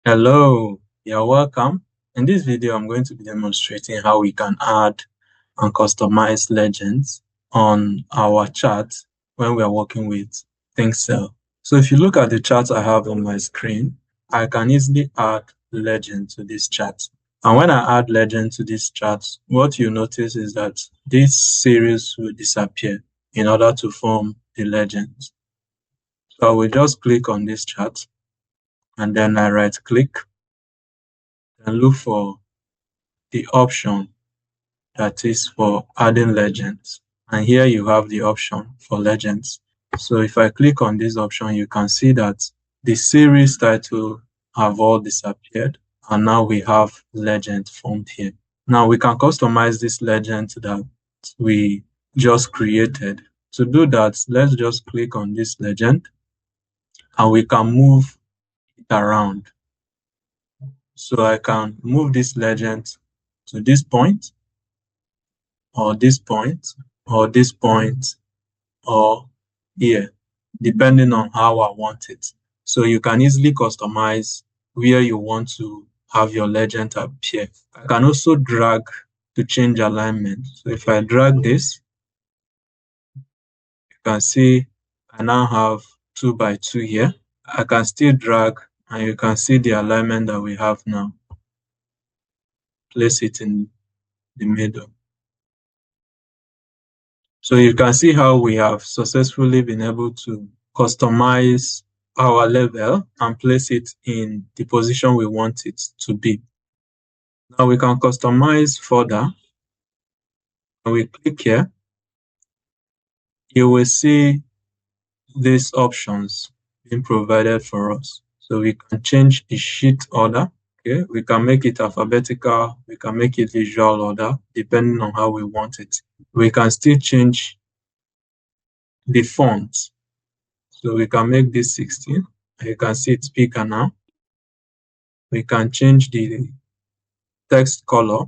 Hello, you're welcome. In this video, I'm going to be demonstrating how we can add and customize legends on our chart when we are working with ThinkCell. So if you look at the chart I have on my screen, I can easily add legend to this chart. And when I add legend to this chart, what you notice is that this series will disappear in order to form the legends. So I will just click on this chart and then I right click and look for the option that is for adding legends. And here you have the option for legends. So if I click on this option, you can see that the series title have all disappeared. And now we have legend formed here. Now we can customize this legend that we just created. To do that, let's just click on this legend and we can move it around. So I can move this legend to this point, or this point, or this point, or here, depending on how I want it. So you can easily customize where you want to have your legend appear. I can also drag to change alignment. So if I drag this, you can see I now have 2 by 2 here. I can still drag and you can see the alignment that we have now. Place it in the middle. So you can see how we have successfully been able to customize our level and place it in the position we want it to be. Now we can customize further. When we click here, you will see these options being provided for us. So we can change the sheet order. Okay, we can make it alphabetical, we can make it visual order, depending on how we want it. We can still change the font. So we can make this 16. You can see it's bigger now. We can change the text color.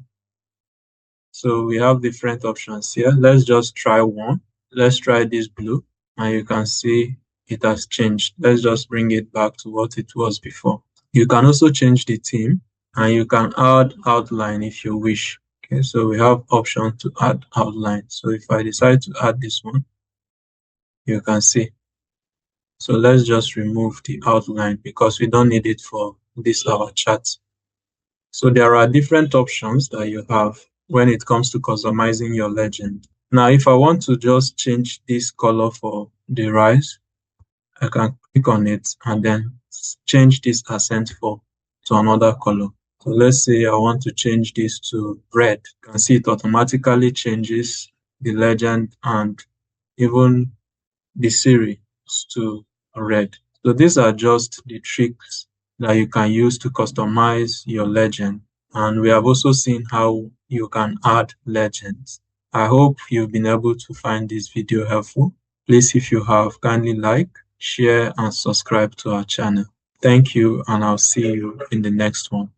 So we have different options here. Let's just try one. Let's try this blue, and you can see it has changed. Let's just bring it back to what it was before. You can also change the theme, and you can add outline if you wish. Okay, so we have option to add outline. So if I decide to add this one, you can see. So let's just remove the outline because we don't need it for this our chart. So there are different options that you have when it comes to customizing your legend. Now, if I want to just change this color for the rise, I can click on it and then change this accent to another color. So let's say I want to change this to red. You can see it automatically changes the legend and even the series to red. So these are just the tricks that you can use to customize your legend. And we have also seen how you can add legends. I hope you've been able to find this video helpful. Please, if you have, kindly like, share, and subscribe to our channel. Thank you, and I'll see you in the next one.